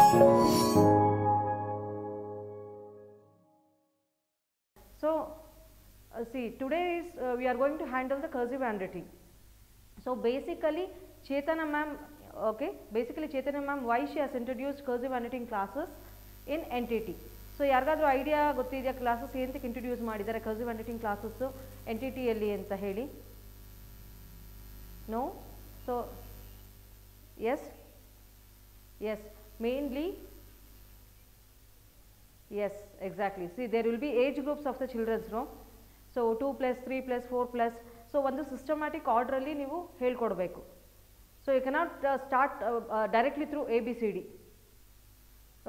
So, see, today is we are going to handle the cursive handwriting. So, basically Chaitanya ma'am, okay, why she has introduced cursive handwriting classes in NTT. So, ಯಾರಿಗಾದರೂ idea ಗೊತ್ತಿದೆಯಾ classes ಏನಕ್ಕೆ introduce ಮಾಡಿದ್ದಾರೆ cursive handwriting classes NTT ಯಲ್ಲಿ ಅಂತ ಹೇಳಿ? No? So, yes, mainly, yes, exactly. See, there will be age groups of the children, no? So, 2 plus, 3 plus, 4 plus. So, ಒಂದು systematic ಆರ್ಡ್ರಲ್ಲಿ ನೀವು ಹೇಳ್ಕೊಡ್ಬೇಕು. So, you cannot start directly through ABCD.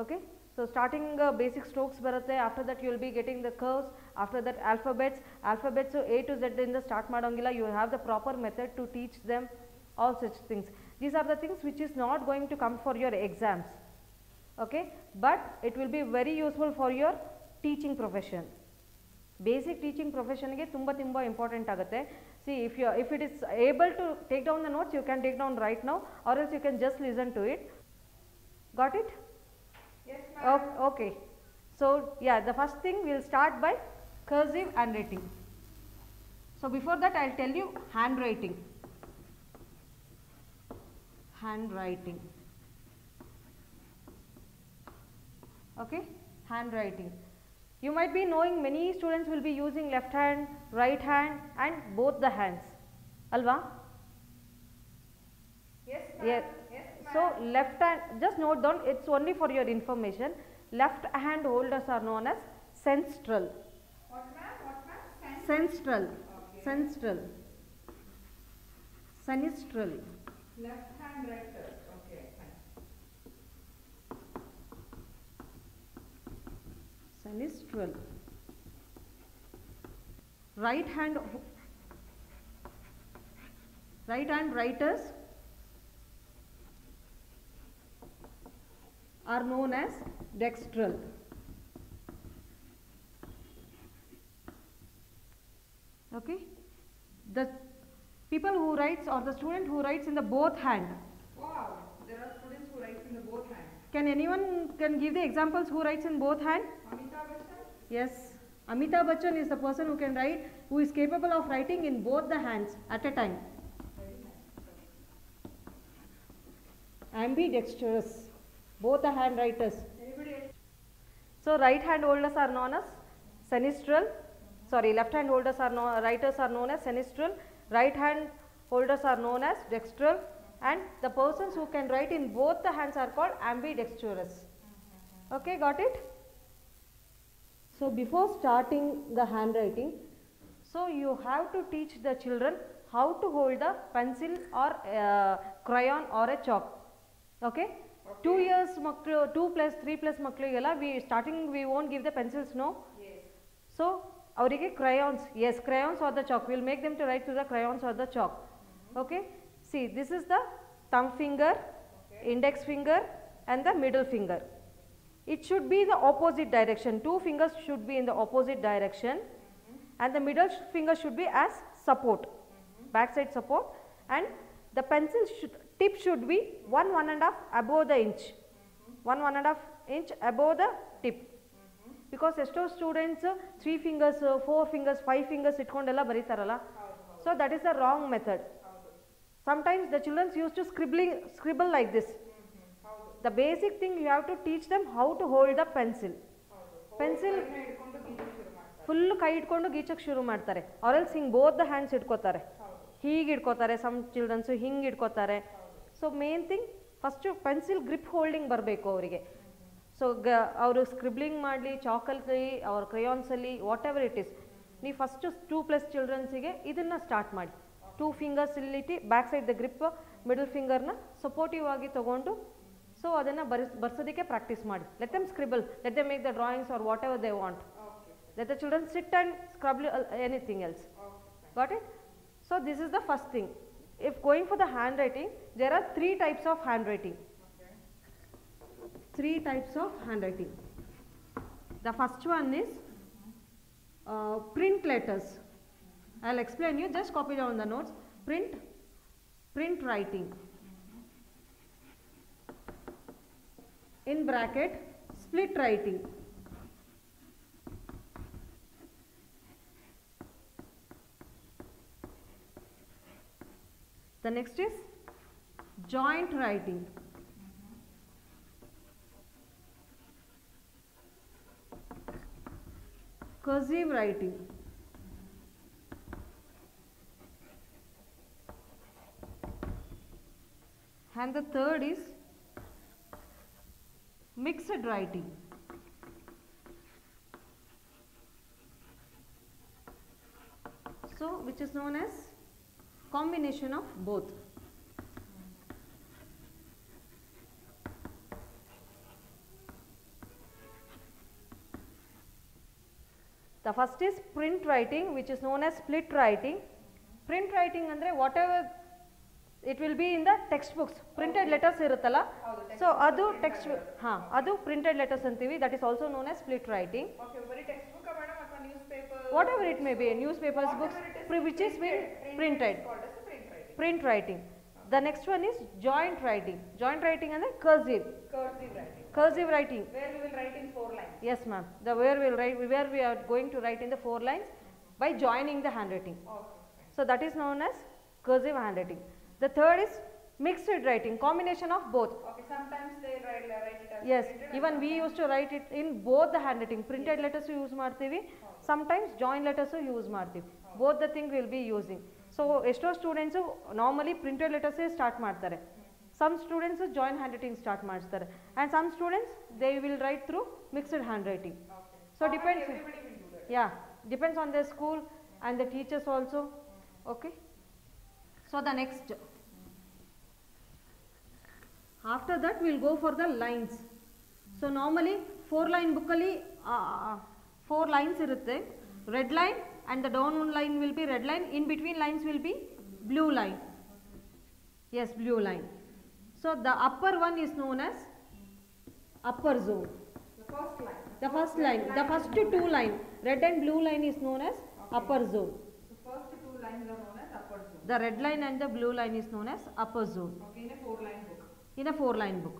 Okay? So, starting basic strokes ಬರುತ್ತೆ, after that you will be getting the curves, after that alphabets A to Z ಇಂದ start ಮಾಡೋಂಗಿಲ್ಲ, you have the proper method to teach them all such things. These are the things which is not going to come for your exams, okay, but it will be very useful for your teaching profession. Basic teaching profession ಗೆ ತುಂಬಾ important ಆಗುತ್ತೆ. See, if it is able to take down the notes, you can take down right now, or else you can just listen to it. Got it? Yes, ma'am. Okay. So, yeah, the first thing we will start by cursive handwriting. So, before that I will tell you handwriting. Okay, handwriting. You might be knowing many students will be using left hand, right hand and both the hands. Alva? Yes, ma'am. Yes. Yes, ma'am. So, left hand, just note down, it is only for your information. Left hand holders are known as senstral. What, ma'am? Senstral. Okay. Senistral. Left hand writer. Okay, fine. Senistral. Right hand writers are known as dextral. Okay, the people who writes or the student who writes in the both hand. Wow, there are students who write in the both hands. Can anyone give the examples who writes in both hand? Amitabh Bachchan? Yes, Amitabh Bachchan is the person who can write, who is capable of writing in both the hands at a time. Very nice. Ambidextrous, both the hand writers. Anybody else? So, right hand holders are known as senistral, sorry, left hand holders are writers are known as senistral, right hand holders are known as dextral, and the persons who can write in both the hands are called ambidextrous. Okay, got it? So, before starting the handwriting, so you have to teach the children how to hold the pencil or crayon or a chalk. Okay? 2 years maklu, 2 plus 3 plus makligeಲ್ಲ we won't give the pencils, no? Yes. So, ಅವರಿಗೆ crayons, yes, crayons or the chalk, we will make them to write to the crayons or the chalk. Okay? See, this is the thumb finger, index finger and the middle finger. It should be the opposite direction, 2 fingers should be in the opposite direction and the middle finger should be as support, backside support, and the pencil tip should be 1.5 above the inch, 1.5 inch above the tip. Because ಎಷ್ಟೋ students 3 fingers, 4 fingers, 5 fingers ಇಟ್ಕೊಂಡೆಲ್ಲ ಬರೀತಾರಲ್ಲ, so that is the wrong method. Sometimes the children used to scribble like this. The basic thing you have to teach them how to hold the pencil. Pencil full ಕೈ ಇಟ್ಕೊಂಡು ಗೀಚಕ್ಕೆ ಶುರು ಮಾಡ್ತಾರೆ, or else ಹಿಂಗೆ both the hands ಇಟ್ಕೋತಾರೆ, ಹೀಗೆ ಇಟ್ಕೋತಾರೆ, some children ಹಿಂಗೆ ಇಟ್ಕೋತಾರೆ. So main thing first pencil grip holding ಬರಬೇಕು ಅವರಿಗೆ. ಸೊ ಅವರು ಸ್ಕ್ರಿಬ್ಲಿಂಗ್ ಮಾಡಲಿ, ಚಾಕಲ್ಲಿ ಅವ್ರ ಕ್ರಯಾನ್ಸಲ್ಲಿ, ವಾಟ್ ಎವರ್ ಇಟ್ ಇಸ್, ನೀವು ಫಸ್ಟು 2 ಪ್ಲಸ್ ಚಿಲ್ಡ್ರನ್ಸಿಗೆ ಇದನ್ನು ಸ್ಟಾರ್ಟ್ ಮಾಡಿ. 2 ಫಿಂಗರ್ಸ್ ಇಲ್ಲಿಟ್ಟು back side the grip, middle ಫಿಂಗರ್ನ ಸಪೋರ್ಟಿವ್ ಆಗಿ ತೊಗೊಂಡು ಸೊ ಅದನ್ನು ಬರ್ಸೋದಕ್ಕೆ ಪ್ರಾಕ್ಟೀಸ್ ಮಾಡಿ. Let them scribble, let them make the drawings or whatever they want. Let the children sit and scribble anything else. Got it? So this is the first thing. If going for the handwriting, there are 3 types of handwriting. 3 types of handwriting. The first one is print letters. I will explain you, just copy down the notes. Print writing. in bracket split writing. The next is joint writing. Cursive writing. And the third is mixed writing. So, which is known as combination of both. The first is print writing, which is known as split writing. Print writing andre whatever it will be in the textbooks, printed letters iruttalla. So adu text adu printed letters antivi, that is also known as split writing. Okay, very textbook madam or newspaper. Whatever it may be, newspapers, books, which is been printed. Called as a print writing. Print writing. The next one is joint writing. Joint writing and cursive. Cursive writing. Cursive writing. Where we will write in 4 lines. Yes, ma'am. The where we are going to write in the 4 lines by joining the handwriting. Okay. So that is known as cursive handwriting. The third is mixed writing, combination of both. Okay, sometimes they write it as Yes, printed even and we used to write it in both the handwriting. Printed letters use ಮಾಡ್ತೀವಿ, sometimes joint letters use ಮಾಡ್ತೀವಿ. Both the thing will be using. So ಎಷ್ಟೋ students normally printed letters start ಮಾಡ್ತಾರೆ. Some students joint handwriting start ಮಾಡ್ತಾರೆ, and some students they will write through mixed handwriting. Okay. So depends. Everybody will do that. Yeah, depends on their school and the teachers also. Okay. So the next. After that we will go for the lines. So normally 4 line book alli 4 lines irutte. Red line and the down line will be red line, in between lines will be blue line. Yes, blue line. So the upper one is known as upper zone. The first line. The first line, the first 2 line, red and blue line is known as upper zone. The first 2 lines are known as upper zone. The red line and the blue line is known as upper zone Okay, in a 4 line book. in a 4 line book.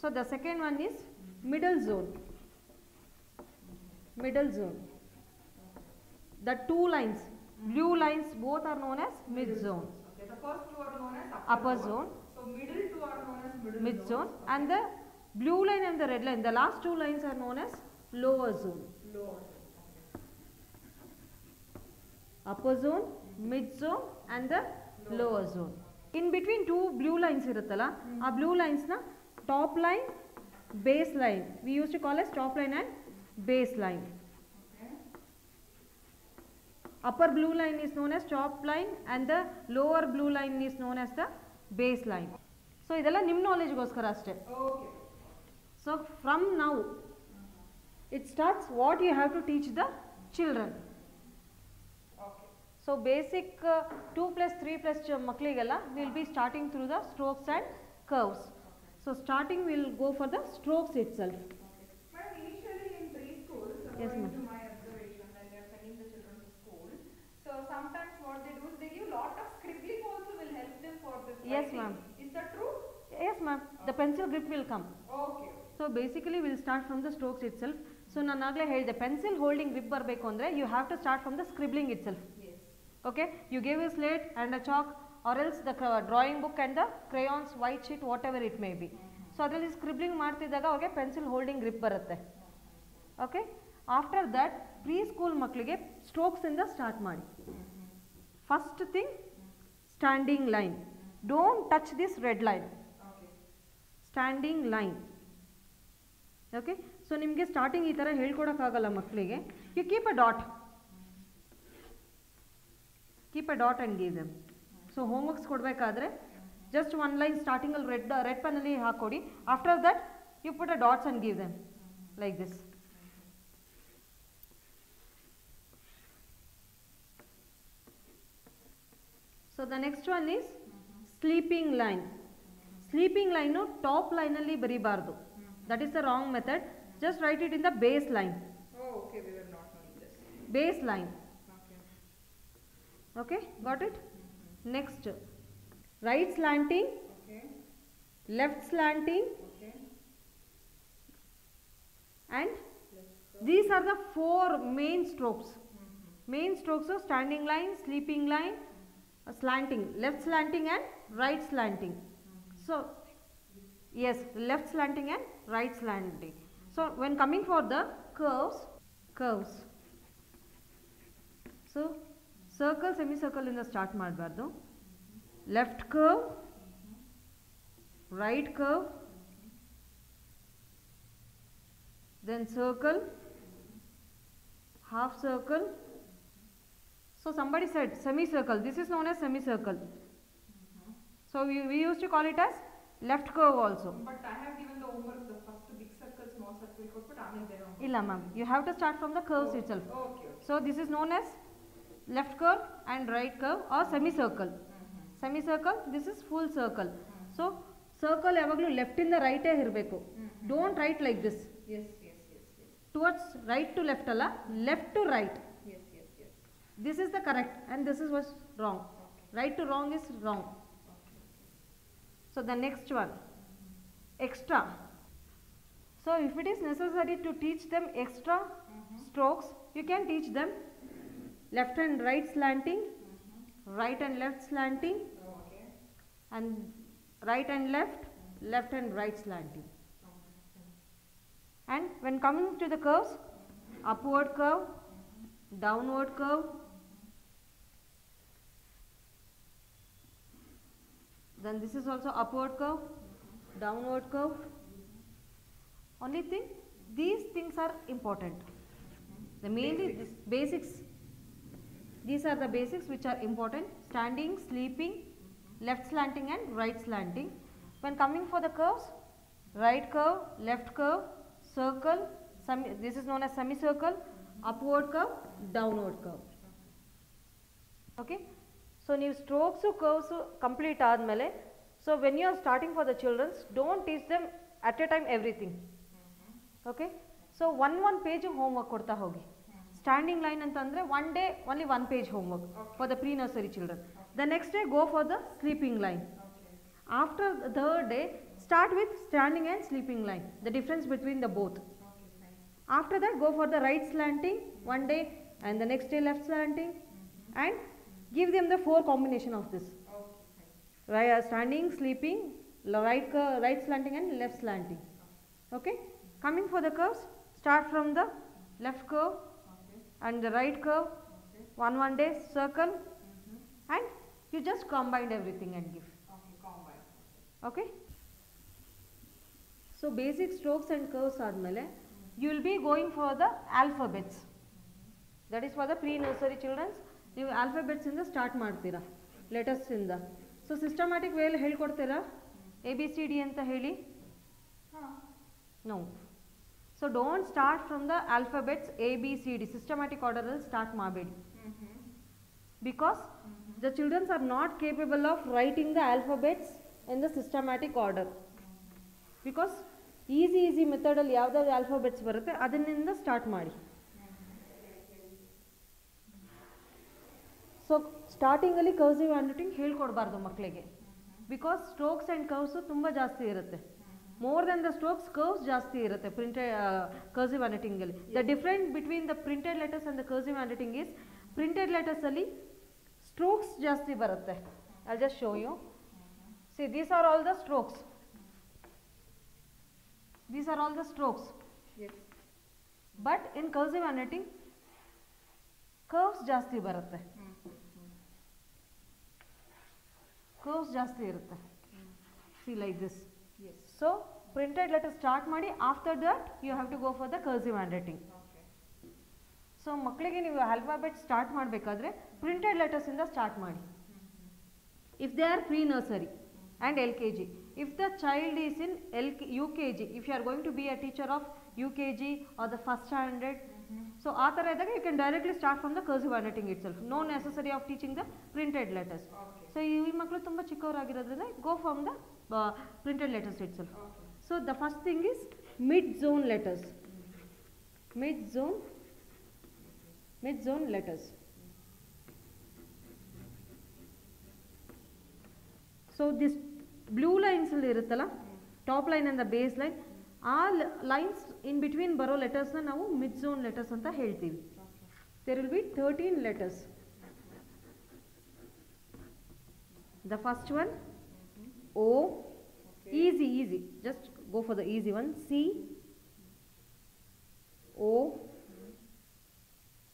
So the second one is middle zone. Middle zone. The 2 lines, blue lines, both are known as mid zone. Okay, the first 2 are known as Upper zone. So middle 2 are known as Mid zone, and the blue line and the red line, the last 2 lines are known as lower zone. Lower zone. Upper zone, mid zone and the lower zone. In between 2 blue lines iruttala, a blue lines na top line, base line. We used to call as top line and base line. Okay. Upper blue line is known as top line and the lower blue line is known as the base line. So idella nim knowledge goskara ashte. Okay. So from now it starts what you have to teach the children. Okay. So basic 2 plus 3 plus makligella will be starting through the strokes and curves. So starting will go for the strokes itself. Madam, initially in preschool, Yes, according ma'am. to my observation, when they are sending the children to school, so sometimes what they do is they give lot of scribbling also will help them for this Yes, writing. ma'am. Is that true? Yes, ma'am. The pencil grip will come. Okay. So basically we'll start from the strokes itself. So ನಾನು ಆಗಲೇ ಹೇಳಿದೆ, pencil holding grip ಬರಬೇಕು ಅಂದರೆ you have to start from the scribbling itself. Yes. Okay, you give a slate and a chalk or else the drawing book and the crayons, white sheet, whatever it may be. So ಅದರಲ್ಲಿ scribbling ಮಾಡ್ತಿದ್ದಾಗ ಅವ್ರಿಗೆ pencil holding grip ಬರುತ್ತೆ. Okay, after that preschool ಮಕ್ಕಳಿಗೆ strokes ಇಂದ start ಮಾಡಿ. First thing, standing line. Don't touch this red line. Okay. Standing line. Okay, so ನಿಮಗೆ starting ಈ ಥರ ಹೇಳ್ಕೊಡೋಕ್ಕಾಗಲ್ಲ ಮಕ್ಕಳಿಗೆ. You keep a dot. Keep a dot and give them. So homeworks ಕೊಡಬೇಕಾದ್ರೆ just one line starting ಅಲ್ಲಿ red pen ಅಲ್ಲಿ ಹಾಕೊಡಿ. After that you put a dots and give them like this. So the next one is sleeping line. Sleeping line top line ಅಲ್ಲಿ ಬರಿಬಾರ್ದು. That is the wrong method. Just write it in the base line. Oh, okay. We were not knowing this. Base line. Okay. Okay, got it? Next, right slanting, Okay. left slanting, Okay. are the 4 main strokes. Main strokes of standing line, sleeping line, slanting, left slanting and right slanting. So yes, left slanting and right slanting. So when coming for the curves. So circle, semicircle in the start ಮಾಡಬಾರದು. Left curve, right curve, then circle, half circle. So somebody said semicircle. This is known as semicircle. So we used to call it as left curve also. But I have given the homework, the first big circle, small circle, but I am there. Illa ma'am, you have to start from the curves itself. Okay. So this is known as left curve and right curve or semicircle. Semicircle, this is full circle. So circle ಯಾವಾಗಲೂ left ಇಂದ right ಇರಬೇಕು. Don't write like this. Yes. Towards right to left ಅಲ್ಲ, left to right. Yes. This is the correct and this is was wrong. Right to wrong is wrong. So the next one, extra. So if it is necessary to teach them extra strokes, you can teach them left and right slanting, right and left slanting, Okay. and right and left and right slanting. And when coming to the curves, upward curve, downward curve, then this is also upward curve, downward curve. Only thing, these things are important. The mainly this basics. These are the basics which are important: standing, sleeping, left slanting and right slanting. When coming for the curves, right curve, left curve, circle, this is known as semicircle, upward curve, downward curve. Okay. So ನೀವು strokes curves complete ಆದಮೇಲೆ, so when you are starting for the children, don't teach them at a time everything. Okay. So one page homework ಕೊಡ್ತಾ ಹೋಗಿ. Standing line ಅಂತಂದ್ರೆ one day only 1 page homework for the pre-nursery children. The next day go for the sleeping line. After the third day, start with standing and sleeping line, the difference between the both. After that, go for the right slanting one day and the next day left slanting, and give them the 4 combination of this. Right, standing, sleeping, right slanting and left slanting. Okay. Coming for the curves, start from the left curve and the right curve, one day circle, and you just combined everything and give. Okay. So basic strokes and curves ಆದಮೇಲೆ you will be going for the alphabets. That is for the pre-nursery children. ನೀವು alphabets ಇಂದ start ಮಾಡ್ತೀರಾ, letters ಇಂದ. So systematic way ಅಲ್ಲಿ ಹೇಳ್ಕೊಡ್ತೀರಾ ABCD ಅಂತ ಹೇಳಿ? No. So don't start from the alphabets ABCD, systematic order ಅಲ್ಲಿ start ಮಾಡಬೇಡಿ. Because the children are not capable of writing the alphabets in the systematic order. Because easy method ಅಲ್ಲಿ ಯಾವ್ದಾವ್ದು alphabets ಬರುತ್ತೆ ಅದನ್ನಿಂದ start ಮಾಡಿ. So starting ಅಲ್ಲಿ cursive handwriting ಹೇಳ್ಕೊಡ್ಬಾರ್ದು ಮಕ್ಕಳಿಗೆ, because strokes and curves ತುಂಬ ಜಾಸ್ತಿ ಇರುತ್ತೆ. More than the strokes, curves ಜಾಸ್ತಿ ಇರುತ್ತೆ printed cursive handwriting ಅಲ್ಲಿ. The difference between the printed letters and the cursive handwriting is, printed letters ಅಲ್ಲಿ strokes ಜಾಸ್ತಿ ಬರುತ್ತೆ. I'll just show you. See, these are all the strokes. These are all the strokes. Yes. But in cursive handwriting, curves ಜಾಸ್ತಿ ಬರುತ್ತೆ. Curves ಜಾಸ್ತಿ ಇರುತ್ತೆ. See, like this. Yes. So printed letters start ಮಾಡಿ, after that you have to go for the cursive handwriting. Okay. So ಮಕ್ಕಳಿಗೆ ನೀವು alphabet start ಮಾಡಬೇಕಾದ್ರೆ printed letters ಇಂದ start ಮಾಡಿ. If they are pre-nursery and LKG, if the child is in UKG, if you are going to be a teacher of UKG or the first standard, so ಆ ಥರ ಇದ್ದಾಗ you can directly start from the cursive handwriting itself, no necessary of teaching the printed letters. Okay. So ಈ ಮಕ್ಕಳು ತುಂಬ ಚಿಕ್ಕವರಾಗಿರೋದ್ರಿಂದ go from the printed letters itself. Okay. So the first thing is mid-zone letters. Mid-zone letters. So this blue lines ಅಲ್ಲಿ ಇರುತ್ತಲ್ಲ, top line and the base line, ಆ lines in between ಬರೋ ಲೆಟರ್ಸ್ನ ನಾವು mid zone letters ಅಂತ ಹೇಳ್ತೀವಿ. There will be 13 letters. The first one O, easy, just go for the easy one. C, O,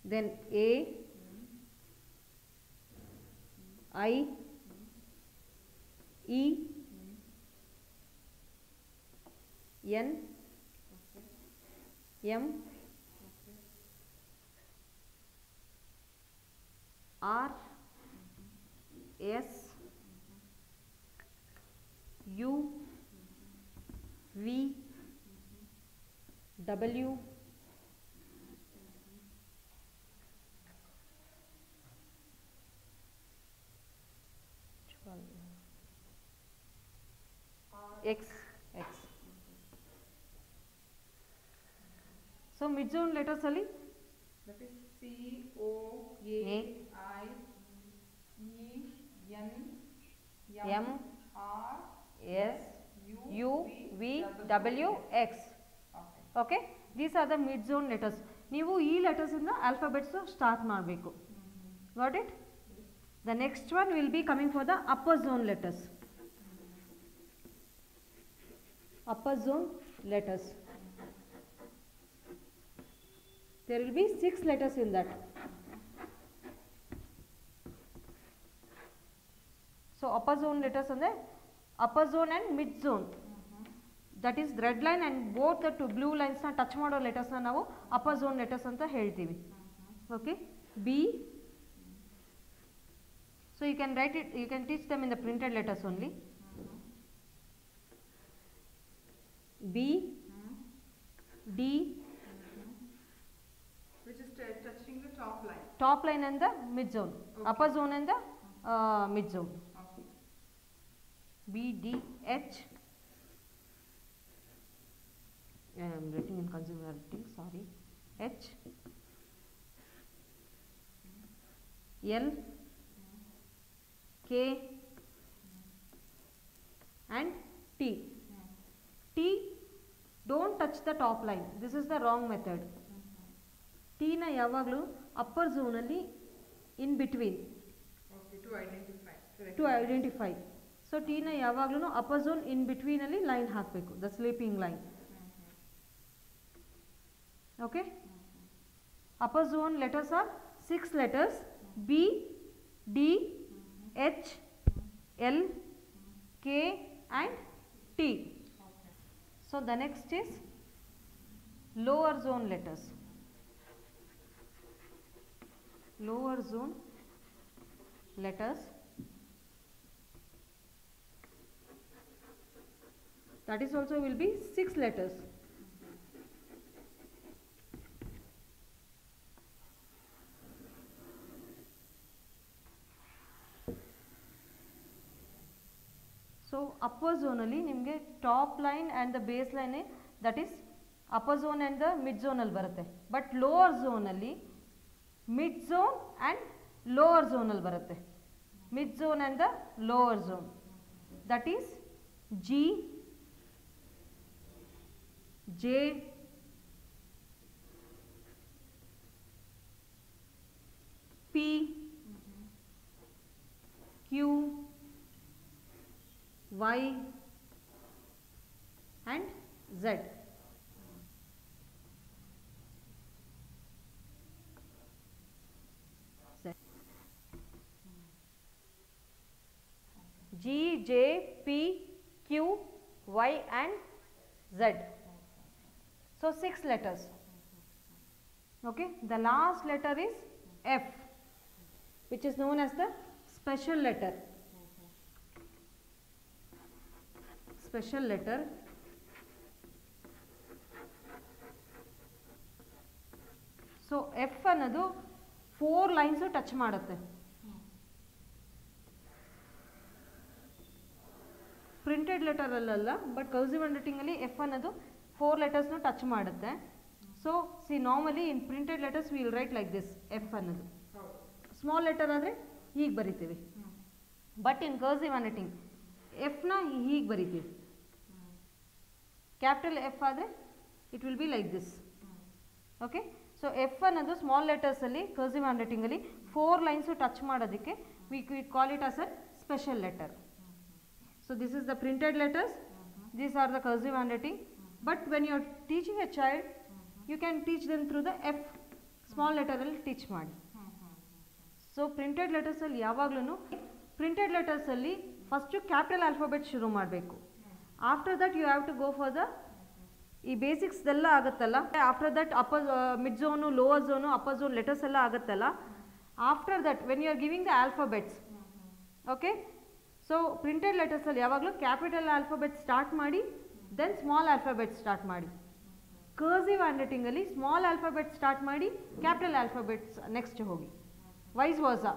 then A, I, E, N, M, R, S, U, V, W, X. So mid zone letters ali that is C, O, A, I, E, N, M, R, S, U, V, W, X. Okay, these are the mid zone letters. ನೀವು ಈ letters ಇಂದ alphabets start ಮಾಡಬೇಕು. Got it? The next one will be coming for the upper zone letters. Upper zone letters. There will be 6 letters in that. So upper zone letters andre upper zone and mid zone. That is red line and both the two blue lines na touch ಮಾಡೋ letters na ನಾವು upper zone letters ಅಂತ ಹೇಳ್ತೀವಿ. Okay, B. So you can write it, you can teach them in the printed letters only. B, D, which is touching the top line. Top line and the mid zone. Okay. Upper zone and the mid zone. Okay. B, D, H. I am writing in consumer writing, sorry. H, L, K, and T. T, don't touch the top line. This is the wrong method. T na yavaglu upper zone alli in between. Okay, to identify. To identify. So T na yavaglu upper zone in between alli line hakbeku, the sleeping line. Okay. Upper zone letters are 6 letters: B, D, H, L, K, and T. So the next is lower zone letters. Lower zone letters, that is also will be 6 letters. So upper zone alli nimge top line and the base line that is upper zone and the mid zone alli barutte, but lower zone alli mid zone and lower zone alli barutte. Mid zone and the lower zone, that is G, J, P, Q, Y, and Z. G, J, P, Q, Y, and Z. So 6 letters. Okay, the last letter is F, which is known as the special letter. Special letter. So F ಅನ್ನೋದು 4 lines touch ಮಾಡುತ್ತೆ. Printed letter ಅಲ್ಲಲ್ಲ, but cursive handwriting ಅಲ್ಲಿ F ಅನ್ನೋದು 4 letters ನ touch ಮಾಡುತ್ತೆ. So see, normally in printed letters we will write like this, F ಅನ್ನೋದು. Small letter ಆದರೆ ಹೀಗೆ ಬರಿತೀವಿ. But in cursive handwriting F ನ ಹೀಗೆ ಬರಿತೀವಿ. ಕ್ಯಾಪಿಟಲ್ ಎಫ್ ಆದರೆ it will be like this. Okay, so F ಅನ್ನೋದು ಸ್ಮಾಲ್ ಲೆಟರ್ಸಲ್ಲಿ ಕರ್ಸಿವ್ ಹ್ಯಾಂಡ್ ರೈಟಿಂಗಲ್ಲಿ 4 ಲೈನ್ಸು ಟಚ್ ಮಾಡೋದಕ್ಕೆ we call it as a special letter. So this is the printed letters, these are the cursive handwriting. But when you are teaching a child you can teach them through the F small ಲೆಟರಲ್ಲಿ teach ಮಾಡಿ. So printed ಲೆಟರ್ಸಲ್ಲಿ ಯಾವಾಗಲೂ printed ಲೆಟರ್ಸಲ್ಲಿ first capital alphabet ಶುರು ಮಾಡಬೇಕು. After that you have to go for the ಈ ಬೇಸಿಕ್ಸ್ದೆಲ್ಲ ಆಗುತ್ತಲ್ಲ, after that upper mid zone, lower zone, upper zone letters ಎಲ್ಲ ಆಗುತ್ತಲ್ಲ, after that when you are giving the alphabets. Okay, so printed ಲೆಟರ್ಸಲ್ಲಿ ಯಾವಾಗಲೂ capital alphabet start ಮಾಡಿ then small alphabet start ಮಾಡಿ. Cursive hand ರೈಟಿಂಗಲ್ಲಿ ಸ್ಮಾಲ್ ಆಲ್ಫಾಬೆಟ್ ಸ್ಟಾರ್ಟ್ ಮಾಡಿ capital alphabets next ಹೋಗಿ, vice versa.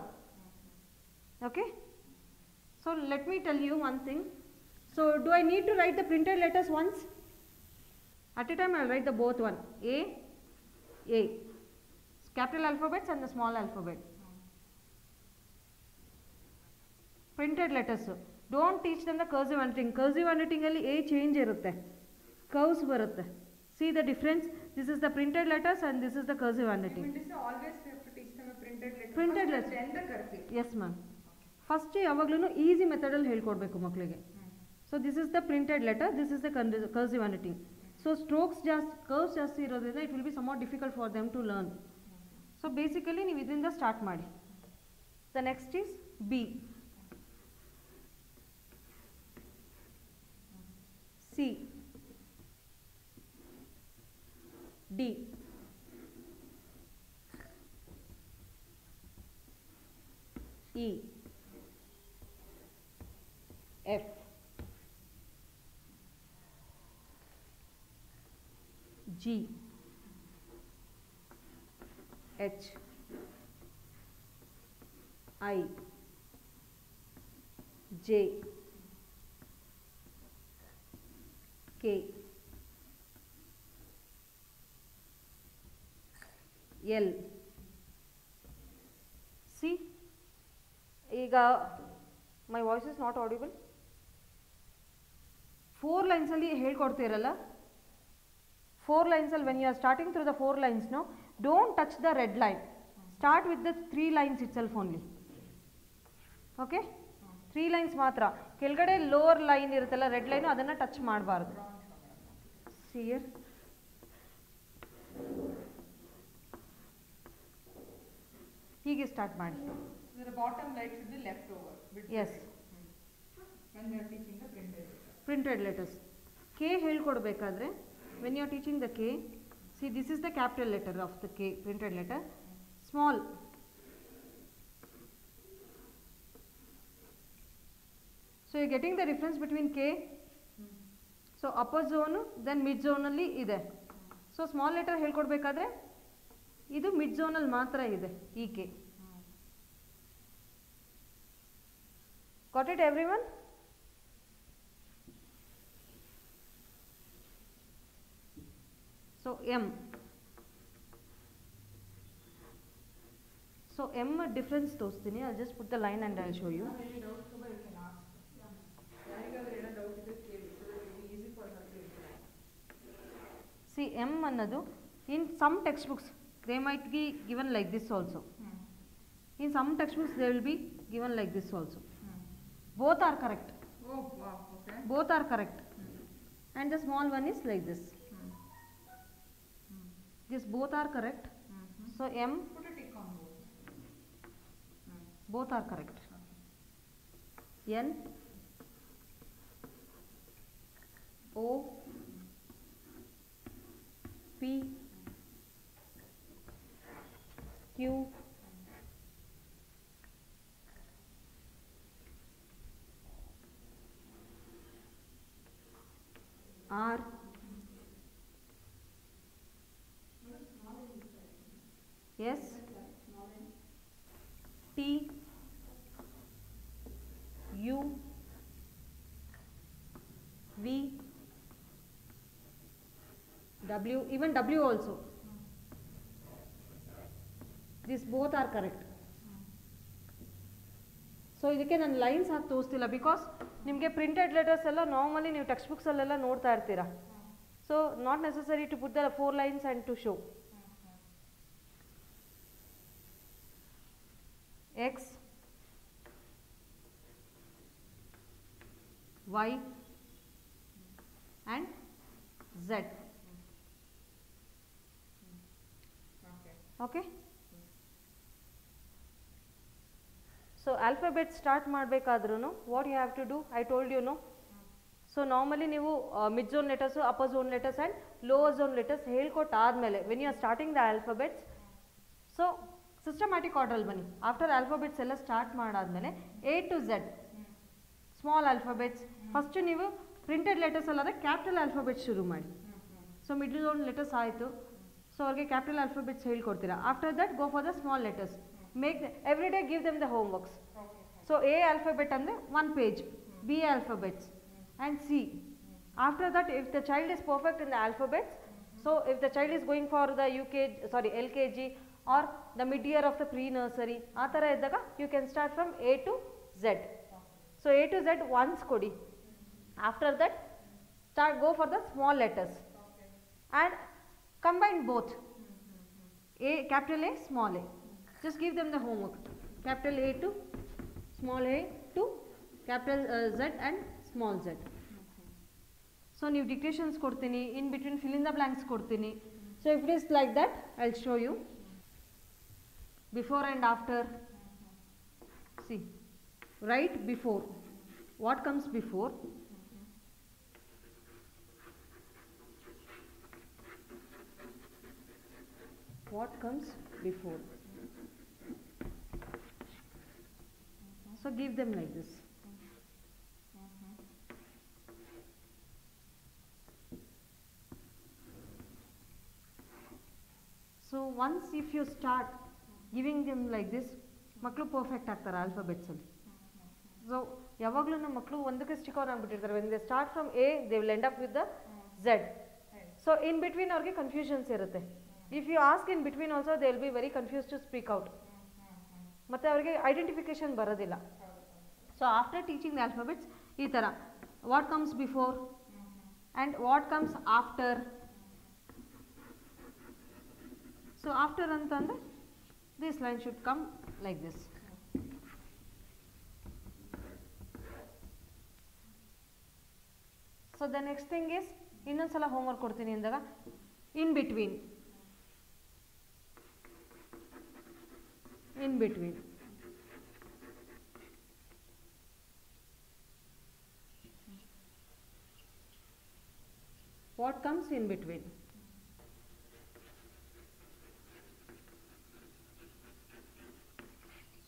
Okay, so let me tell you one thing. So do I need to write the printed letters once? At a time I will write the both one, A, capital alphabets and the small alphabet. Printed letters, don't teach them the cursive handwriting. Cursive handwriting alli A change irutte, curves barutte. See the difference? This is the printed letters and this is the cursive handwriting. You mean to say always we have to teach them a printed letter? Printed first letter. Then the cursive. Yes ma'am. First ಯಾವಾಗಲೂ easy ಮೆಥಡಲ್ಲಿ ಹೇಳ್ಕೊಡ್ಬೇಕು ಮಕ್ಕಳಿಗೆ. So this is the printed letter, this is the cursive handwriting. So strokes ಜಾಸ್ತಿ, curves ಜಾಸ್ತಿ ಇರೋದ್ರಿಂದ it will be somewhat difficult for them to learn. So basically ನೀವು ಇದರಿಂದ start ಮಾಡಿ. The next is B, C, D, E, F, G, H, I, J, K, L. See, ಈಗ my voice is not audible. 4 ಲೈನ್ಸಲ್ಲಿ ಹೇಳ್ಕೊಡ್ತೀರಲ್ಲ, 4 ಲೈನ್ಸಲ್ಲಿ when you are starting through the 4 lines, no don't touch the red line, start with the 3 lines itself only. Okay, 3 lines ಮಾತ್ರ. ಕೆಳಗಡೆ lower line ಇರುತ್ತಲ್ಲ red line, ಅದನ್ನು touch ಮಾಡಬಾರ್ದು. ಸಿಯರ್ ಹೀಗೆ ಸ್ಟಾರ್ಟ್ ಮಾಡಿ. The bottom line should be left over. Yes. When we are teaching the printed letters. Printed letters. K ಹೇಳ್ಕೊಡ್ಬೇಕಾದ್ರೆ when you are teaching the K, see this is the capital letter of the K, printed letter. Small. So you are getting the difference between K. So upper zone, then mid zone ಅಲ್ಲಿ ಇದೆ. So small letter ಹೇಳ್ಕೊಡ್ಬೇಕಾದ್ರೆ ಇದು mid zone ಅಲ್ಲಿ ಮಾತ್ರ ಇದೆ ಈ K. Got it everyone? So M. So M difference ತೋರಿಸ್ತೀನಿ. I'll just put the line and I'll show you. Any doubts you can ask. ಯಾರಿಗಾದ್ರೂ ಏನೋ ಡೌಟ್ ಇದೆ ಕೇಳಿ, so that it will be easy for her to reply. See M ಅನ್ನೋದು in some textbooks they might be given like this also. In some textbooks they will be given like this also. Both are correct. Oh wow, okay. Both are correct. And the small one is like this. This both are correct. So M, Put a tick on both. both are correct. N, O, P, Q, R, S, T, U, V, W, even W also. These both are correct. So ಇದಕ್ಕೆ ನಾನು lines hockey ತೋರಿಸ್ತಿಲ್ಲ, because ನಿಮಗೆ printed letters ಎಲ್ಲ normally ನೀವು text ಬುಕ್ಸಲ್ಲೆಲ್ಲ ನೋಡ್ತಾ ಇರ್ತೀರಾ. So not necessary to put the 4 lines and to show. X, Y and Z. Okay. So alphabet start ಮಾಡಬೇಕಾದ್ರೂ what you have to do, I told you no. So normally ನೀವು mid zone letters, upper zone letters and lower zone letters ಹೇಳ್ಕೊಟ್ಟು ಆದಮೇಲೆ when you are starting the alphabets, so systematic order ಅಲ್ಲಿ ಬನ್ನಿ. After alphabets ಎಲ್ಲ start ಮಾಡಾದ್ಮೇಲೆ A to Z small alphabets first ನೀವು printed letters ಅಲ್ಲಾದರೆ capital alphabets ಶುರು ಮಾಡಿ. ಸೊ ಮಿಡ್ಲ್ ಝೋನ್ ಲೆಟರ್ಸ್ ಆಯಿತು, ಸೊ ಅವ್ರಿಗೆ ಕ್ಯಾಪಿಟಲ್ ಆಲ್ಫಾಬೆಟ್ಸ್ ಹೇಳ್ಕೊಡ್ತೀರಾ. After that go for the small letters, make every day give them the homeworks. So A alphabet ಅಂದರೆ 1 page, B alphabets and C. After that, if the child is perfect in the alphabets, so if the child is going for the LKG or the mid year of the pre-nursery, ಆ ಥರ ಇದ್ದಾಗ you can start from A to Z. So A to Z once kodi. After that, go for the small letters and combine both. A, capital A, small a. Just give them the homework. Capital A to small a to capital Z and small z. So new dictations ಕೊಡ್ತೀನಿ, in between fill in the blanks ಕೊಡ್ತೀನಿ. So if it is like that, I'll show you before and after. See, write before. What comes before? What comes before? So give them like this. So once if you start giving them like this, ಮಕ್ಕಳು perfect ಆಗ್ತಾರೆ ಆಲ್ಫಾಬೆಟ್ಸಲ್ಲಿ. So ಯಾವಾಗಲೂ ನಮ್ಮ ಮಕ್ಕಳು ಒಂದಕ್ಕೆ stick out ಆಗಿಬಿಟ್ಟಿರ್ತಾರೆ. When they start from A they will end up with the Z. So in between ಅವ್ರಿಗೆ ಕನ್ಫ್ಯೂಷನ್ಸ್ ಇರುತ್ತೆ. If you ask in between also they will be very confuse to speak out. ಮತ್ತು ಅವರಿಗೆ identification ಬರೋದಿಲ್ಲ. So after teaching the alphabets ಈ ಥರ what comes before and what comes after. So after antandre this line should come like this. So the next thing is innond sala homework kodtini andaga in between. What comes in between?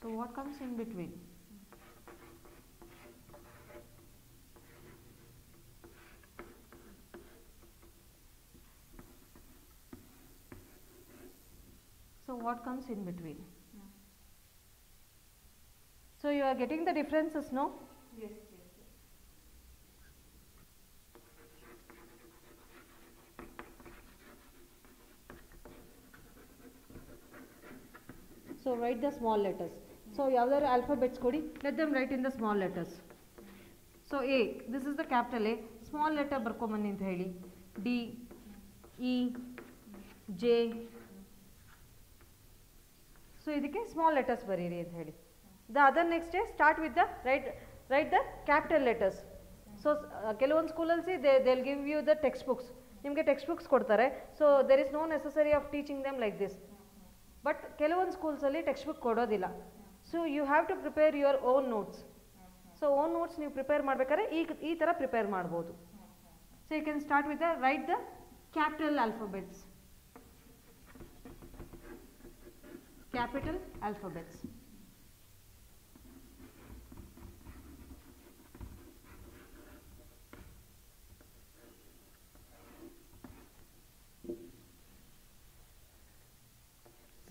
So what comes in between? So what comes in between? So you are getting the differences, no? Yes. So write the small letters. So ಯಾವ್ದಾದ್ರು alphabets ಕೊಡಿ, let them write in the small letters. So A, this is the capital A, small letter ಬರ್ಕೊಂಬನ್ನಿ ಅಂತ ಹೇಳಿ. D, E, J. So ಇದಕ್ಕೆ small letters ಬರೀರಿ ಅಂತ ಹೇಳಿ. The other next day start with the write the capital letters. So ಕೆಲವೊಂದು ಸ್ಕೂಲಲ್ಲಿ they'll give you the textbooks. ನಿಮಗೆ textbooks ಕೊಡ್ತಾರೆ. So there is no necessary of teaching them like this. But ಕೆಲವೊಂದು ಸ್ಕೂಲ್ಸಲ್ಲಿ textbook ಕೊಡೋದಿಲ್ಲ. So you have to prepare your own notes. So own notes ನೀವು prepare ಮಾಡ್ಬೇಕಾದ್ರೆ ಈ ಥರ prepare ಮಾಡ್ಬೋದು. So you can start with the write the capital alphabets.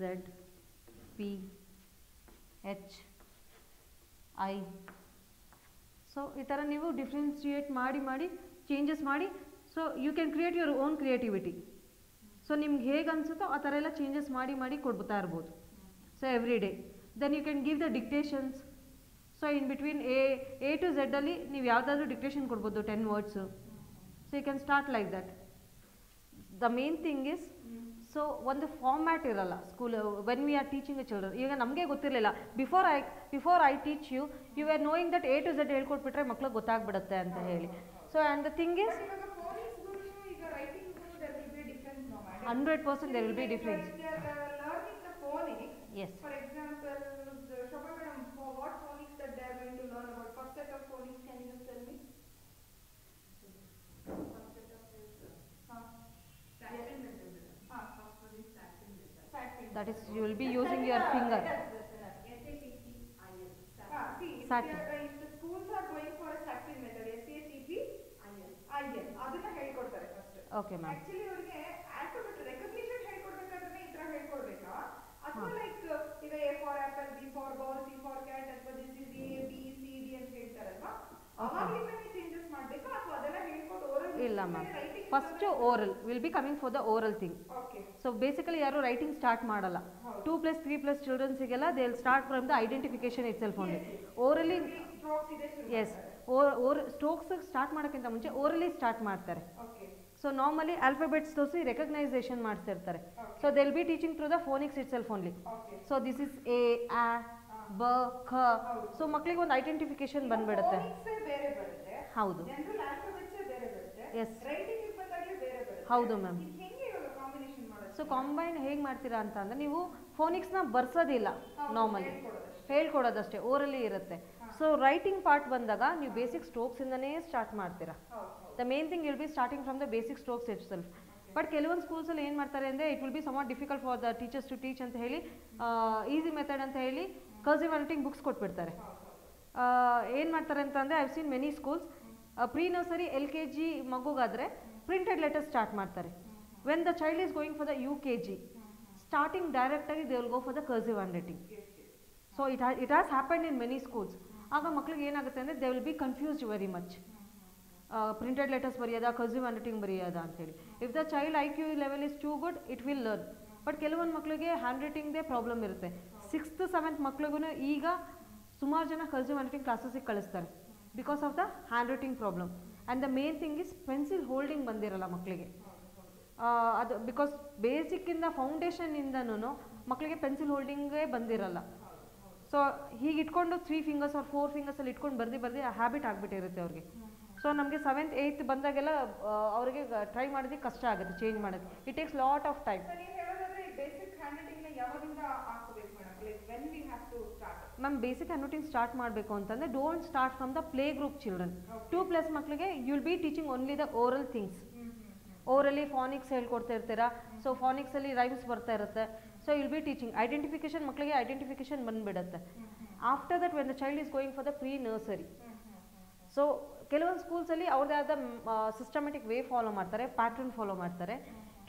Z, P, H, I. So ಈ ಥರ ನೀವು ಡಿಫ್ರೆನ್ಶಿಯೇಟ್ ಮಾಡಿ ಚೇಂಜಸ್ ಮಾಡಿ. So you can create your own creativity. So ನಿಮ್ಗೆ ಹೇಗೆ ಅನಿಸುತ್ತೋ ಆ ಥರ ಎಲ್ಲ ಚೇಂಜಸ್ ಮಾಡಿ ಕೊಡ್ತಾ ಇರ್ಬೋದು. So every day then you can give the dictations. So in between A to ಝೆಡ್ಡಲ್ಲಿ ನೀವು ಯಾವುದಾದ್ರೂ ಡಿಕ್ಟೇಷನ್ ಕೊಡ್ಬೋದು 10 words. So you can start like that. The main thing is so ಒಂದು ಫಾರ್ಮ್ಯಾಟ್ ಇರಲ್ಲ school when we are teaching a children. ಈಗ ನಮಗೆ ಗೊತ್ತಿರಲಿಲ್ಲ before I teach you you are knowing that A to Z ಹೇಳ್ಕೊಟ್ಬಿಟ್ರೆ ಮಕ್ಳಿಗೆ ಗೊತ್ತಾಗ್ಬಿಡುತ್ತೆ ಅಂತ ಹೇಳಿ. So and the thing is 100% there will be difference. Learning the phonics. Yes. For example, Shobha madam, for what phonics that they are going to learn about? First set of phonics, can you just tell me? First set of Satin method. First one is Satin method. That is, you will be using your finger. See, Satin. if the schools are going for a Satin method, SATPIN, ಅದನ್ನ ಹೇಳ್ಕೊಡ್ತಾರೆ first. Okay, ma'am. Actually ಅವರಿಗೆ alphabet recognition ಹೇಳ್ಕೊಡ್ಬೇಕಾದ್ರೆ ಈ ತರ ಹೇಳ್ಕೊಡ್ಬೇಕಾ ಅಥವಾ like ಈಗ A for apple, B for ball, C for cat ಅಥವಾ this is A B C D ಅಂತ ಹೇಳ್ತಾರಲ್ವಾ, ಅವಾಗಲಿಂದನೇ changes ಮಾಡಬೇಕಾ ಅಥವಾ ಅದೆಲ್ಲ ಹೇಳ್ಕೊಟ್ಟು ಓರಲ್? ಇಲ್ಲ ma'am, first oral will be coming for the oral thing. Okay. So basically ಯಾರು writing start ಮಾಡಲ್ಲ. 2+3+ ಚಿಲ್ಡ್ರನ್ಸಿಗೆಲ್ಲ they will start from the identification itself only. Orally as strokes start ಮಾಡೋಕ್ಕಿಂತ ಮುಂಚೆ ಓರಲಿ ಸ್ಟಾರ್ಟ್ ಮಾಡ್ತಾರೆ. So normally alphabets ತೋರಿಸಿ recognisation ಮಾಡ್ತಿರ್ತಾರೆ. So they will be teaching through the phonics itself only. So this is A, A, B, K. ಸೊ ಮಕ್ಕಳಿಗೆ ಒಂದು identification ಬಂದ್ಬಿಡುತ್ತೆ. ಹೌದು, ಎಸ್ ಹೌದು ಮ್ಯಾಮ್. ಸೊ ಕಾಂಬೈನ್ ಹೇಗೆ ಮಾಡ್ತೀರಾ ಅಂತ ಅಂದರೆ ನೀವು ಫೋನಿಕ್ಸ್ನ ಬರ್ಸೋದಿಲ್ಲ, ನಾರ್ಮಲಿ ಹೇಳ್ಕೊಡೋದಷ್ಟೇ, ಓರಲ್ಲಿ ಇರುತ್ತೆ. ಸೊ ರೈಟಿಂಗ್ ಪಾರ್ಟ್ ಬಂದಾಗ ನೀವು ಬೇಸಿಕ್ ಸ್ಟ್ರೋಕ್ಸಿಂದನೇ ಸ್ಟಾರ್ಟ್ ಮಾಡ್ತೀರಾ. The main thing will be starting from the basic strokes itself. But ಕೆಲವೊಂದು ಸ್ಕೂಲ್ಸಲ್ಲಿ ಏನು ಮಾಡ್ತಾರೆ ಅಂದರೆ it will be somewhat difficult for the teachers to teach ಅಂತ ಹೇಳಿ ಈಸಿ ಮೆಥಡ್ ಅಂತ ಹೇಳಿ ಕರ್ಸಿವ್ ರೈಟಿಂಗ್ ಬುಕ್ಸ್ ಕೊಟ್ಬಿಡ್ತಾರೆ. ಏನು ಮಾಡ್ತಾರೆ ಅಂತಂದರೆ I have seen many schools pre nursery LKG ಮಗುಗಾದರೆ ಪ್ರಿಂಟೆಡ್ ಲೆಟರ್ಸ್ ಸ್ಟಾರ್ಟ್ ಮಾಡ್ತಾರೆ. When the child is going for the UKG starting ಡೈರೆಕ್ಟಾಗಿ they will go for the cursive handwriting. So it has happened in many schools. ಆಗ ಮಕ್ಳಿಗೆ ಏನಾಗುತ್ತೆ ಅಂದರೆ they will be confused very much. Printed letters ಬರೆಯೋದಾ cursive handwriting ಬರೆಯೋದಾ ಅಂತೇಳಿ. If the child IQ level is too good it will learn. But ಕೆಲವೊಂದು ಮಕ್ಕಳಿಗೆ hand ರೈಟಿಂಗ್ದೇ problem ಇರುತ್ತೆ. 6th 7th ಮಕ್ಳಿಗೂ ಈಗ ಸುಮಾರು ಜನ ಕರ್ಸಿವ್ ಹ್ಯಾಂಡ್ ರೈಟಿಂಗ್ ಕ್ಲಾಸಸ್ಸಿಗೆ ಕಳಿಸ್ತಾರೆ because of the hand writing problem. And the main thing is pencil holding ಬಂದಿರಲ್ಲ ಮಕ್ಕಳಿಗೆ. ಅದು ಬಿಕಾಸ್ ಬೇಸಿಕ್ಕಿಂದ ಫೌಂಡೇಶನ್ನಿಂದನೂ ಮಕ್ಕಳಿಗೆ ಪೆನ್ಸಿಲ್ ಹೋಲ್ಡಿಂಗೇ ಬಂದಿರಲ್ಲ. ಸೊ ಹೀಗೆ ಇಟ್ಕೊಂಡು 3 fingers or 4 fingersಲ್ಲಿ ಇಟ್ಕೊಂಡು ಬರ್ದು ಆ ಹ್ಯಾಬಿಟ್ ಆಗಿಬಿಟ್ಟಿರುತ್ತೆ ಅವ್ರಿಗೆ. ಸೊ ನಮಗೆ 7th 8th ಬಂದಾಗೆಲ್ಲ ಅವರಿಗೆ ಟ್ರೈ ಮಾಡೋದಕ್ಕೆ ಕಷ್ಟ ಆಗುತ್ತೆ ಚೇಂಜ್ ಮಾಡೋದು. It takes lot of time. Ma'am basic hand writing start ಮಾಡಬೇಕು ಅಂತಂದರೆ don't start from the play group children. 2+ ಮಕ್ಕಳಿಗೆ you will be teaching only the oral things. ಓರಲ್ಲಿ ಫಾನಿಕ್ಸ್ ಹೇಳ್ಕೊಡ್ತಾ ಇರ್ತೀರಾ. ಸೊ ಫಾನಿಕ್ಸಲ್ಲಿ ರೈಮ್ಸ್ ಬರ್ತಾ ಇರುತ್ತೆ. So will be teaching identification, ಮಕ್ಕಳಿಗೆ ಐಡೆಂಟಿಫಿಕೇಶನ್ ಬಂದುಬಿಡುತ್ತೆ. After that when the child is going for the pre nursery. So ಕೆಲವೊಂದು ಸ್ಕೂಲ್ಸಲ್ಲಿ ಅವ್ರದ್ದೇ ಆದ ಸಿಸ್ಟಮೆಟಿಕ್ ವೇ ಫಾಲೋ ಮಾಡ್ತಾರೆ, ಪ್ಯಾಟ್ರನ್ ಫಾಲೋ ಮಾಡ್ತಾರೆ.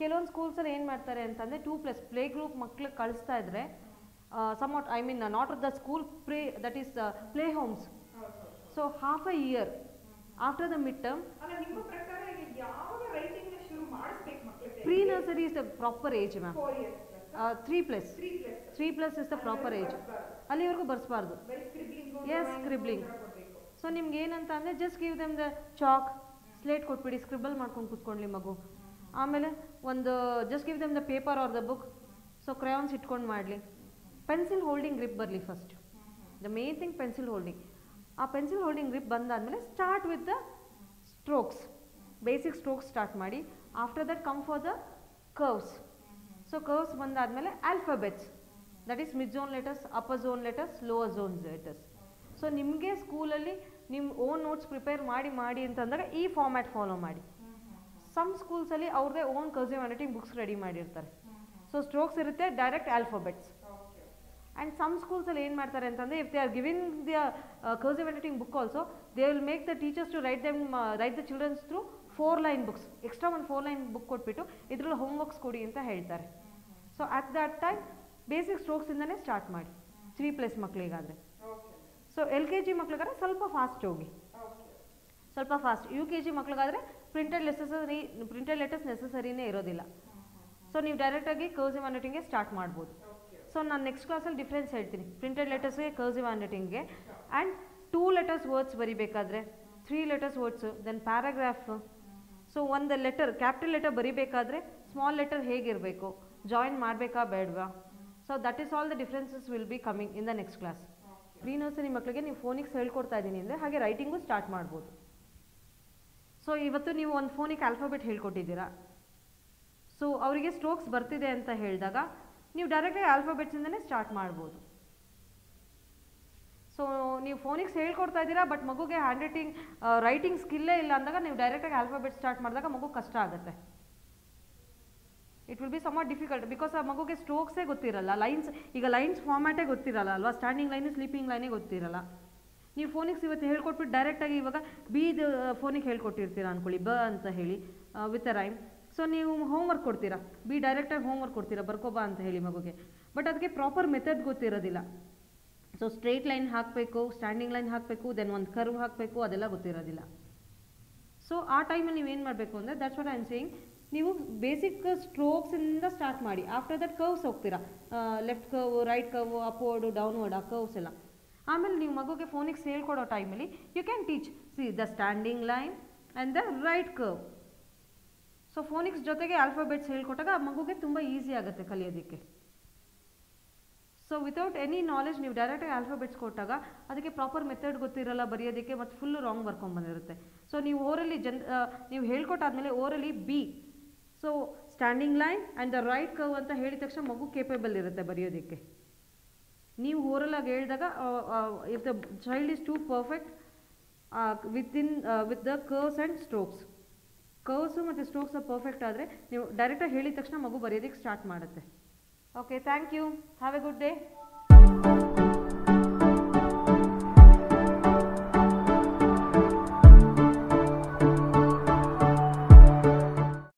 ಕೆಲವೊಂದು ಸ್ಕೂಲ್ಸಲ್ಲಿ ಏನು ಮಾಡ್ತಾರೆ ಅಂತಂದರೆ 2+ ಪ್ಲೇ ಗ್ರೂಪ್ ಮಕ್ಳಿಗೆ ಕಳಿಸ್ತಾ ಇದ್ರೆ somewhat I mean not at the school that is play homes. So half a year after the midterm alla nimma prakara yavaga writing na shuru madisbeku makklige. Pre nursery is the proper age ma'am. 4 years 3+ is the proper age. ಅಲ್ಲಿವರೆಗೂ ಬರ್ಸ್ಬಾರ್ದು. Yes, scribbling. So ನಿಮ್ಗೆ ಏನಂತ ಅಂದರೆ just give them the chalk, slate ಕೊಟ್ಬಿಡಿ, scribble ಮಾಡ್ಕೊಂಡು ಕೂತ್ಕೊಳ್ಳಿ ಮಗು. ಆಮೇಲೆ ಒಂದು just give them the paper or the book. So crayons ಇಟ್ಕೊಂಡು ಮಾಡಲಿ. ಪೆನ್ಸಿಲ್ ಹೋಲ್ಡಿಂಗ್ ಗ್ರಿಪ್ ಬರಲಿ first. The main thing pencil holding. ಆ ಪೆನ್ಸಿಲ್ ಹೋಲ್ಡಿಂಗ್ ಗ್ರಿಪ್ ಬಂದಾದಮೇಲೆ start with the strokes, basic strokes start ಮಾಡಿ. After that come for the curves. So curves ಬಂದಾದಮೇಲೆ alphabets, that is mid zone letters, upper zone letters, lower zone letters. So ನಿಮಗೆ ಸ್ಕೂಲಲ್ಲಿ ನಿಮ್ಮ own notes prepare ಮಾಡಿ ಅಂತಂದಾಗ ಈ format follow ಮಾಡಿ. Some ಸ್ಕೂಲ್ಸಲ್ಲಿ ಅವ್ರದ್ದೇ own cursive handwriting books ready ಮಾಡಿರ್ತಾರೆ. ಸೊ ಸ್ಟ್ರೋಕ್ಸ್ ಇರುತ್ತೆ, ಡೈರೆಕ್ಟ್ ಆಲ್ಫಾಬೆಟ್ಸ್. ಆ್ಯಂಡ್ ಸಮ್ ಸ್ಕೂಲ್ಸಲ್ಲಿ ಏನು ಮಾಡ್ತಾರೆ ಅಂತಂದರೆ if they are giving the cursive handwriting book also they will make the teachers to write the childrens through 4 line books. Extra ಒಂದು 4 line book ಕೊಟ್ಬಿಟ್ಟು ಇದರಲ್ಲಿ homeworks ಕೊಡಿ ಅಂತ ಹೇಳ್ತಾರೆ. So at that time basic ಸ್ಟ್ರೋಕ್ಸಿಂದನೇ start ಮಾಡಿ 3+ ಮಕ್ಕಳಿಗಾದರೆ. So LKG ಮಕ್ಳಿಗಾದ್ರೆ ಸ್ವಲ್ಪ fast ಹೋಗಿ, ಸ್ವಲ್ಪ ಫಾಸ್ಟ್. UKG ಮಕ್ಳಿಗಾದರೆ ಪ್ರಿಂಟೆಡ್ ಲೆಟರ್ಸ್ ನೆಸಸರಿನೇ ಇರೋದಿಲ್ಲ. ಸೊ ನೀವು ಡೈರೆಕ್ಟಾಗಿ ಕರ್ಸಿವ್ ಹ್ಯಾಂಡ್ ರೈಟಿಂಗ್ಗೆ ಸ್ಟಾರ್ಟ್ ಮಾಡ್ಬೋದು. ಸೊ ನಾನು ನೆಕ್ಸ್ಟ್ ಕ್ಲಾಸಲ್ಲಿ ಡಿಫ್ರೆನ್ಸ್ ಹೇಳ್ತೀನಿ ಪ್ರಿಂಟೆಡ್ ಲೆಟರ್ಸ್ಗೆ ಕರ್ಸಿವ್ ಹ್ಯಾಂಡ್ ರೈಟಿಂಗ್ಗೆ. ಆ್ಯಂಡ್ 2 letters ವರ್ಡ್ಸ್ ಬರಿಬೇಕಾದ್ರೆ 3 letters words, then paragraph. So ಒಂದು ಲೆಟರ್ ಕ್ಯಾಪಿಟಲ್ ಲೆಟರ್ ಬರಿಬೇಕಾದ್ರೆ ಸ್ಮಾಲ್ ಲೆಟರ್ ಹೇಗಿರಬೇಕು, ಜಾಯಿನ್ ಮಾಡಬೇಕಾ ಬೇಡವಾ? So that is all the differences will be coming in the next class. Pre nursery ಮಕ್ಕಳಿಗೆ ನೀವು phonics ಹೇಳ್ಕೊಡ್ತಾ ಇದ್ದೀನಿ ಅಂದರೆ ಹಾಗೆ ರೈಟಿಂಗು ಸ್ಟಾರ್ಟ್ ಮಾಡ್ಬೋದು. ಸೊ ಇವತ್ತು ನೀವು ಒಂದು ಫೋನಿಕ್ ಆಲ್ಫಾಬೆಟ್ ಹೇಳ್ಕೊಟ್ಟಿದ್ದೀರಾ. ಸೊ ಅವರಿಗೆ ಸ್ಟ್ರೋಕ್ಸ್ ಬರ್ತಿದೆ ಅಂತ ಹೇಳಿದಾಗ ನೀವು ಡೈರೆಕ್ಟಾಗಿ ಆಲ್ಫಾಬೆಟ್ಸಿಂದನೇ ಸ್ಟಾರ್ಟ್ ಮಾಡ್ಬೋದು. ಸೊ ನೀವು ಫೋನಿಕ್ಸ್ ಹೇಳ್ಕೊಡ್ತಾ ಇದ್ದೀರಾ ಬಟ್ ಮಗುಗೆ ರೈಟಿಂಗ್ ಸ್ಕಿಲ್ಲೇ ಇಲ್ಲ ಅಂದಾಗ ನೀವು ಡೈರೆಕ್ಟಾಗಿ ಆಲ್ಫಾಬೆಟ್ ಸ್ಟಾರ್ಟ್ ಮಾಡಿದಾಗ ಮಗು ಕಷ್ಟ ಆಗುತ್ತೆ. It will B somewhat difficult because ಆ ಮಗುಗೆ ಸ್ಟ್ರೋಕ್ಸೇ ಗೊತ್ತಿರಲ್ಲ, ಈಗ ಲೈನ್ಸ್ ಫಾರ್ಮ್ಯಾಟೇ ಗೊತ್ತಿರಲ್ಲ ಅಲ್ವಾ, ಸ್ಟ್ಯಾಂಡಿಂಗ್ ಲೈನು ಸ್ಲೀಪಿಂಗ್ ಲೈನೇ ಗೊತ್ತಿರಲ್ಲ. ನೀವು ಫೋನಿಕ್ಸ್ ಇವತ್ತು ಹೇಳ್ಕೊಟ್ಬಿಟ್ಟು ಡೈರೆಕ್ಟಾಗಿ ಇವಾಗ ಬಿದು ಫೋನಿಕ್ ಹೇಳ್ಕೊಟ್ಟಿರ್ತೀರಾ ಅಂದ್ಕೊಳ್ಳಿ, ಬ ಅಂತ ಹೇಳಿ ವಿತ್ ಅ ರೈಮ್. ಸೊ ನೀವು ಹೋಮ್ವರ್ಕ್ ಕೊಡ್ತೀರಾ, ಬಿ ಡೈರೆಕ್ಟಾಗಿ ಹೋಮ್ವರ್ಕ್ ಕೊಡ್ತೀರಾ ಬರ್ಕೋಬಾ ಅಂತ ಹೇಳಿ ಮಗುಗೆ, ಬಟ್ ಅದಕ್ಕೆ ಪ್ರಾಪರ್ ಮೆಥಡ್ ಗೊತ್ತಿರೋದಿಲ್ಲ. ಸೊ ಸ್ಟ್ರೇಟ್ ಲೈನ್ ಹಾಕಬೇಕು, ಸ್ಟ್ಯಾಂಡಿಂಗ್ ಲೈನ್ ಹಾಕಬೇಕು, ದೆನ್ ಒಂದು ಕರ್ವ್ ಹಾಕಬೇಕು, ಅದೆಲ್ಲ ಗೊತ್ತಿರೋದಿಲ್ಲ. ಸೊ ಆ ಟೈಮಲ್ಲಿ ನೀವೇನು ಮಾಡಬೇಕು ಅಂದರೆ that's what I am saying, ನೀವು ಬೇಸಿಕ್ ಸ್ಟ್ರೋಕ್ಸಿಂದ ಸ್ಟಾರ್ಟ್ ಮಾಡಿ. ಆಫ್ಟರ್ ದಟ್ ಕರ್ವ್ಸ್ ಹೋಗ್ತೀರಾ, left curve, right curve, upward, downward, ಆ ಕರ್ವ್ಸ್ ಎಲ್ಲ. ಆಮೇಲೆ ನೀವು ಮಗುಗೆ ಫೋನಿಕ್ಸ್ ಹೇಳ್ಕೊಡೋ ಟೈಮಲ್ಲಿ you can teach the standing line and the right curve. So phonics ಜೊತೆಗೆ ಆಲ್ಫಾಬೆಟ್ಸ್ ಹೇಳ್ಕೊಟ್ಟಾಗ ಆ ಮಗುಗೆ ತುಂಬ ಈಸಿ ಆಗುತ್ತೆ ಕಲಿಯೋದಕ್ಕೆ. ಸೊ ವಿತೌಟ್ ಎನಿ ನಾಲೆಜ್ ನೀವು ಡೈರೆಕ್ಟಾಗಿ ಆಲ್ಫಾಬೆಟ್ಸ್ ಕೊಟ್ಟಾಗ ಅದಕ್ಕೆ ಪ್ರಾಪರ್ ಮೆಥಡ್ ಗೊತ್ತಿರಲ್ಲ ಬರೆಯೋದಕ್ಕೆ, ಮತ್ತು ಫುಲ್ಲು ರಾಂಗ್ ಬರ್ಕೊಂಡ್ಬಂದಿರುತ್ತೆ. ಸೊ ನೀವು ಓರಲಿ ನೀವು ಹೇಳ್ಕೊಟ್ಟಾದ್ಮೇಲೆ orally B, so standing line and the right curve ಅಂತ ಹೇಳಿದ ತಕ್ಷಣ ಮಗು ಕೇಪೇಬಲ್ ಇರುತ್ತೆ ಬರೆಯೋದಕ್ಕೆ. ನೀವು ಓರಲಾಗಿ ಹೇಳಿದಾಗ if the child is to perfect with the curves and strokes, curves ಮತ್ತು ಸ್ಟ್ರೋಕ್ಸ್ ಪರ್ಫೆಕ್ಟ್ ಆದರೆ ನೀವು ಡೈರೆಕ್ಟಾಗಿ ಹೇಳಿದ ತಕ್ಷಣ ಮಗು ಬರೆಯೋದಕ್ಕೆ ಸ್ಟಾರ್ಟ್ ಮಾಡುತ್ತೆ. Okay, thank you, have a good day.